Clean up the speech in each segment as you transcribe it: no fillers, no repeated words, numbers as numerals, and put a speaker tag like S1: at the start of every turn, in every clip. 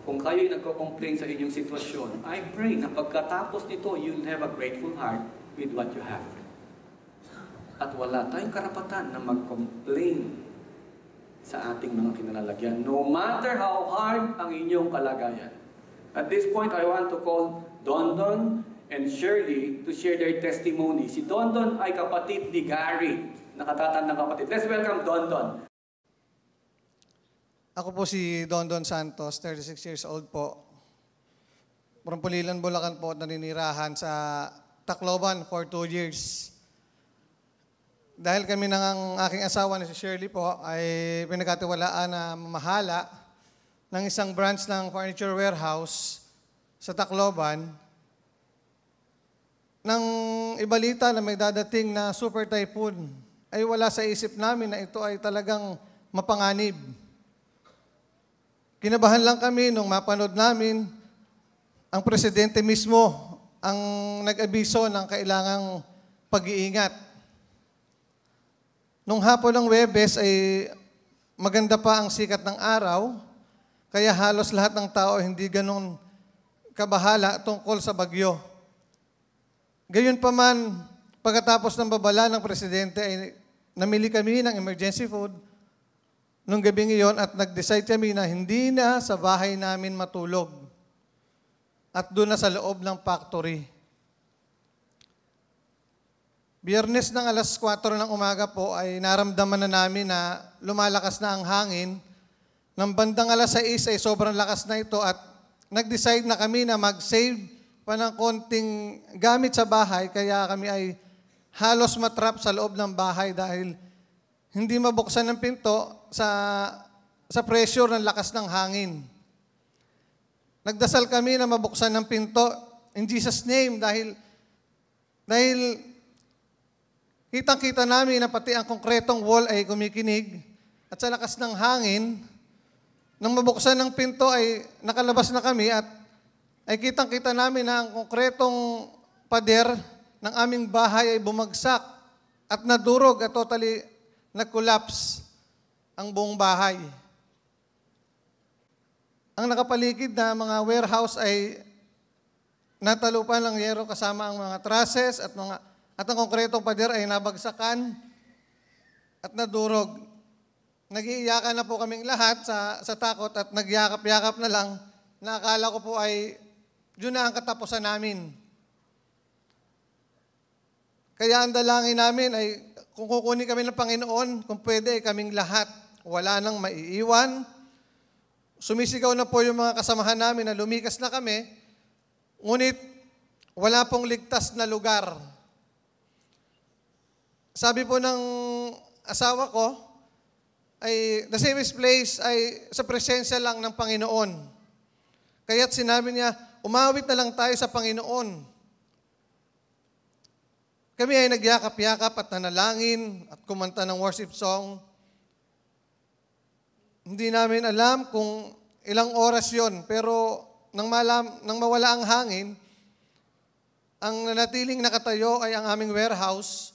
S1: kung kayo'y nagko-complain sa inyong sitwasyon, I pray na pagkatapos nito, you'll have a grateful heart with what you have. At wala tayong karapatan na mag-complain sa ating mga kinalalagyan, no matter how hard ang inyong kalagayan. At this point, I want to call Dondon and Shirley to share their testimony. Si Dondon ay kapatid ni Gary, nakatatandang kapatid. Let's welcome Dondon.
S2: Ako po si Dondon Santos, 36 years old po. From Pulilan, Bulacan po, naninirahan sa Tacloban for 2 years. Dahil kami ng aking asawa na si Shirley po ay pinagkatiwalaan na mamahala ng isang branch ng furniture warehouse sa Tacloban, nang ibalita na may dadating na super typhoon, ay wala sa isip namin na ito ay talagang mapanganib. Kinabahan lang kami nung mapanood namin ang presidente mismo ang nag-abiso ng kailangang pag-iingat. Nung hapon ng Huwebes ay maganda pa ang sikat ng araw, kaya halos lahat ng tao hindi ganun kabahala tungkol sa bagyo. Gayunpaman, pagkatapos ng babala ng presidente ay namili kami ng emergency food nung gabing iyon at nag-decide kami na hindi na sa bahay namin matulog at doon na sa loob ng factory. Biyernes ng alas 4 ng umaga po ay naramdaman na namin na lumalakas na ang hangin. Nang bandang alas 6 ay sobrang lakas na ito at nag-decide na kami na mag-save pa ng konting gamit sa bahay, kaya kami ay halos matrap sa loob ng bahay dahil hindi mabuksan ng pinto sa pressure ng lakas ng hangin. Nagdasal kami na mabuksan ng pinto in Jesus' name dahil kitang-kita namin na pati ang konkretong wall ay kumikinig at sa lakas ng hangin, nang mabuksan ng pinto ay nakalabas na kami at ay kitang-kita namin na ang konkretong pader ng aming bahay ay bumagsak at nadurog at totally nag-collapse ang buong bahay. Ang nakapaligid na mga warehouse ay natalupan ng yero kasama ang mga trusses at ang konkretong pader ay nabagsakan at nadurog. Nag-iiyakan na po kaming lahat sa takot at nagyakap-yakap na lang na akala ko po ay yun na ang katapusan namin. Kaya ang dalangin namin ay kung kukunin kami ng Panginoon, kung pwede ay kaming lahat. Wala nang maiiwan. Sumisigaw na po yung mga kasamahan namin na lumikas na kami, ngunit wala pong ligtas na lugar. Sabi po ng asawa ko, ay the safest place ay sa presensya lang ng Panginoon. Kaya't sinabi niya, umawit na lang tayo sa Panginoon. Kami ay nagyakap-yakap at nanalangin at kumanta ng worship song. Hindi namin alam kung ilang oras yon, pero nang mawala ang hangin, ang nanatiling nakatayo ay ang aming warehouse,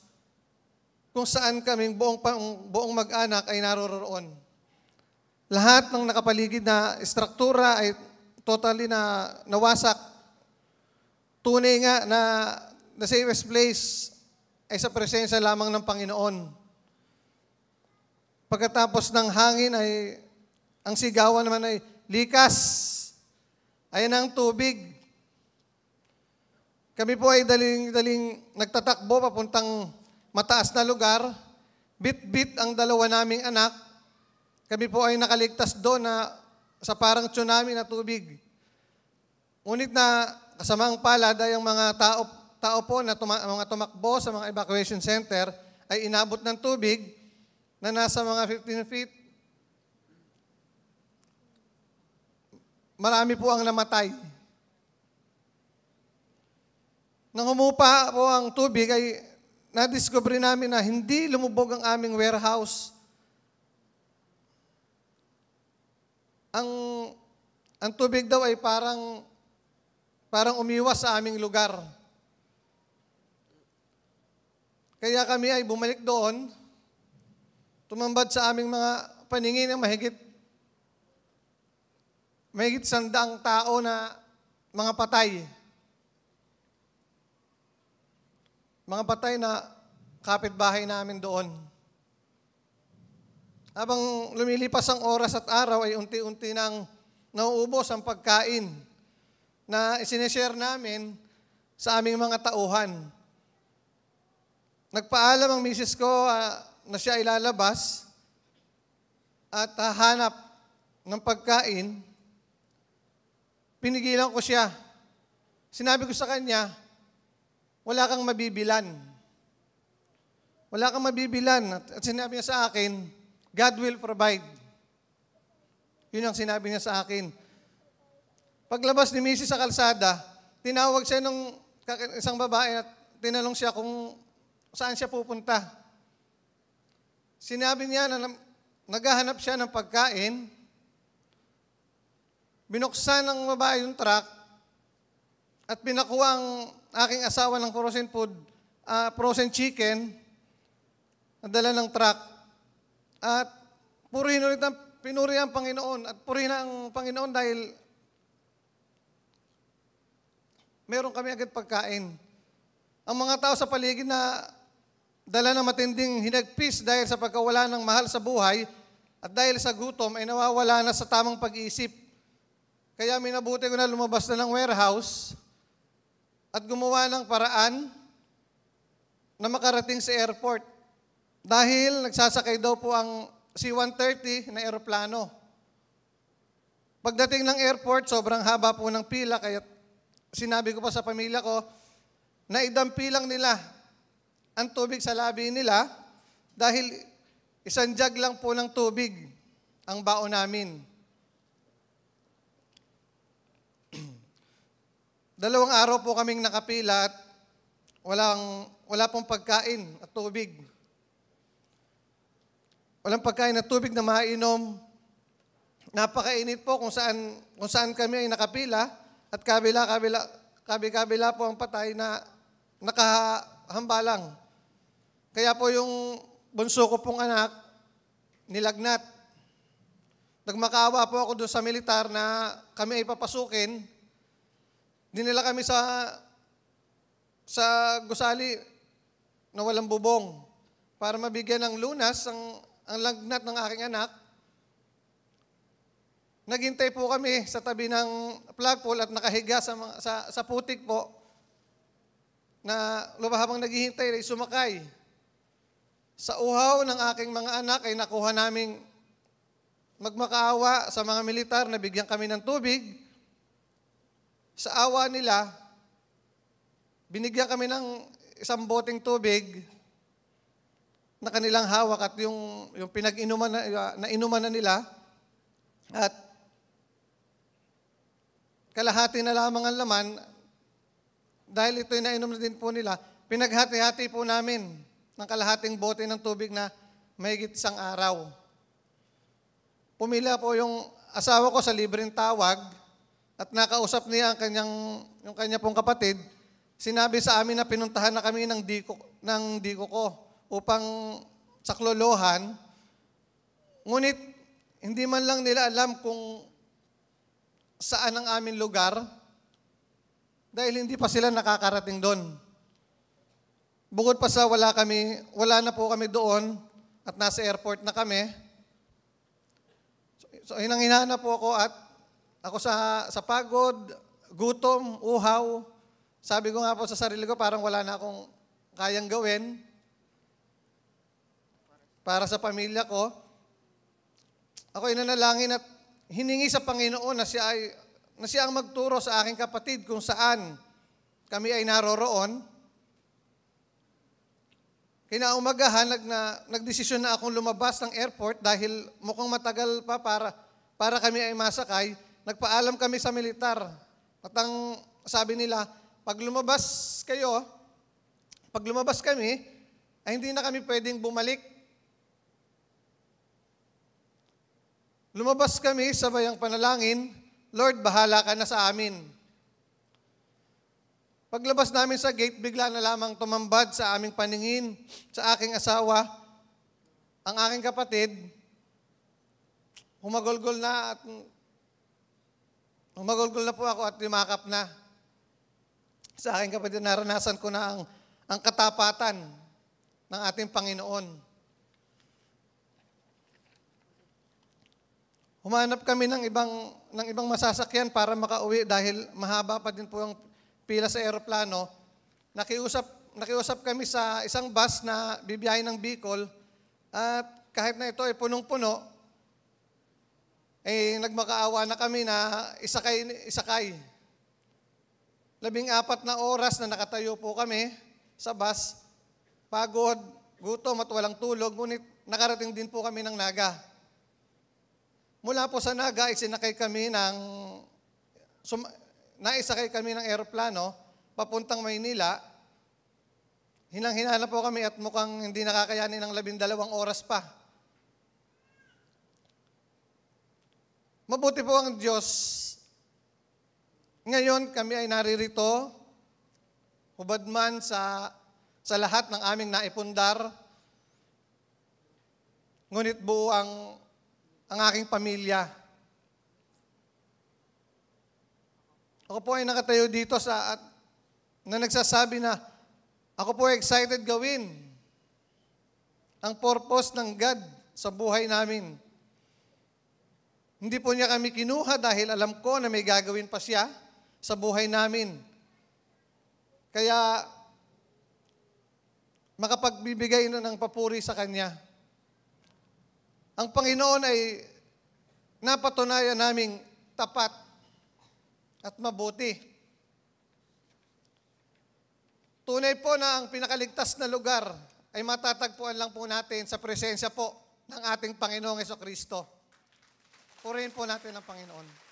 S2: kung saan kaming buong mag-anak ay naroroon. Lahat ng nakapaligid na struktura ay totally na nawasak. Tunay nga na the safest place ay sa presensya lamang ng Panginoon. Pagkatapos ng hangin ay, ang sigawan naman ay, likas! Ayan ang tubig. Kami po ay daling nagtatakbo papuntang mataas na lugar, bit-bit ang dalawa naming anak. Kami po ay nakaligtas doon na sa parang tsunami na tubig. Ngunit na kasamang palad ay ang mga tao po na mga tumakbo sa mga evacuation center ay inabot ng tubig na nasa mga 15 feet. Marami po ang namatay. Nang humupa po ang tubig ay nadiscover namin na hindi lumubog ang aming warehouse. Ang tubig daw ay parang umiwas sa aming lugar. Kaya kami ay bumalik doon, tumambad sa aming mga paningin ng mahigit mahigit 100 tao na mga patay. Mga patay na kapitbahay namin doon. Habang lumilipas ang oras at araw ay unti-unti nang nauubos ang pagkain na isineshare namin sa aming mga tauhan. Nagpaalam ang misis ko na siya ilalabas at hahanap ng pagkain. Pinigilan ko siya. Sinabi ko sa kanya, wala kang mabibilan. Wala kang mabibilan. At sinabi niya sa akin, God will provide. Yun ang sinabi niya sa akin. Paglabas ni Mrs. sa kalsada, tinawag siya ng isang babae at tinanong siya kung saan siya pupunta. Sinabi niya na naghahanap siya ng pagkain. Binuksan ng babae yung truck at pinakuha ang aking asawa ng frozen chicken na dala ng truck. At pinuri ang Panginoon at purihin ang Panginoon dahil meron kami agad pagkain. Ang mga tao sa paligid na dala ng matinding hinagpis dahil sa pagkawala ng mahal sa buhay at dahil sa gutom ay nawawala na sa tamang pag-iisip. Kaya minabuti ko na lumabas na ng warehouse at gumawa ng paraan na makarating sa airport. Dahil nagsasakay daw po ang C-130 na eroplano. Pagdating ng airport, sobrang haba po ng pila, kaya sinabi ko pa sa pamilya ko na idampi lang nila ang tubig sa labi nila dahil isang jug lang po ng tubig ang baon namin. 2 araw po kaming nakapila at wala pong pagkain at tubig. Walang pagkain at tubig na mainom. Napakainit po kung saan kami ay nakapila at kabila po ang patay na nakahambalang. Kaya po yung bunso ko pong anak, nilagnat. Nagmakaawa po ako doon sa militar na kami ay papasukin. Dinala kami sa gusali na walang bubong para mabigyan ng lunas ang lagnat ng aking anak. Naghintay po kami sa tabi ng flagpole at nakahiga sa putik po na habang naghihintay ay sumakay. Sa uhaw ng aking mga anak ay nakuha naming magmakaawa sa mga militar na bigyan kami ng tubig. Sa awa nila, binigyan kami ng isang boteng tubig na kanilang hawak at yung pinag-inuman na inuman na nila at kalahati na lamang ang laman dahil ito'y nainom na din po nila, pinaghati-hati po namin ng kalahating bote ng tubig na mahigit 1 araw. Pumila po yung asawa ko sa libreng tawag at nakausap niya yung kanya pong kapatid. Sinabi sa amin na pinuntahan na kami ng diko ko upang saklolohan. Ngunit hindi man lang nila alam kung saan ang aming lugar dahil hindi pa sila nakakarating doon. Bukod pa sa wala na po kami doon at nasa airport na kami. So hinang-hina po ako at ako sa pagod, gutom, uhaw. Sabi ko nga po sa sarili ko parang wala na akong kayang gawin para sa pamilya ko. Ako ay nanalangin at hiningi sa Panginoon na siya ang magturo sa aking kapatid kung saan kami ay naroroon. Kinaumagahan, nagdesisyon na akong lumabas ng airport dahil mukhang matagal pa para kami ay masakay. Nagpaalam kami sa militar. At ang sabi nila, pag lumabas kami, ay hindi na kami pwedeng bumalik. Lumabas kami sa bayang panalangin, Lord, bahala ka na sa amin. Paglabas namin sa gate, bigla na lamang tumambad sa aming paningin, sa aking asawa, ang aking kapatid, humagolgol na at Magulgol na po ako at yumakap na. Sa aking kapatid, naranasan ko na ang katapatan ng ating Panginoon. Humanap kami ng ibang masasakyan para makauwi dahil mahaba pa din po ang pila sa eroplano. Nakiusap kami sa isang bus na bibiyahe ng Bicol at kahit na ito ay punong-puno, nagmakaawa na kami na isakay. 14 na oras na nakatayo po kami sa bus, pagod, gutom at walang tulog, ngunit nakarating din po kami ng Naga. Mula po sa Naga, naisakay kami ng eroplano papuntang Maynila. Hinang-hina na po kami at mukhang hindi nakakayanin ng 12 oras pa. Mabuti po ang Diyos. Ngayon kami ay naririto, hubad man sa lahat ng aming naipundar, ngunit buo ang aking pamilya. Ako po ay nakatayo dito na nagsasabi na ako po ay excited gawin ang purpose ng God sa buhay namin. Hindi po niya kami kinuha dahil alam ko na may gagawin pa siya sa buhay namin. Kaya makapagbibigay na ng papuri sa Kanya. Ang Panginoon ay napatunayan naming tapat at mabuti. Tunay po na ang pinakaligtas na lugar ay matatagpuan lang po natin sa presensya po ng ating Panginoong Hesukristo. Purihin po natin ang Panginoon.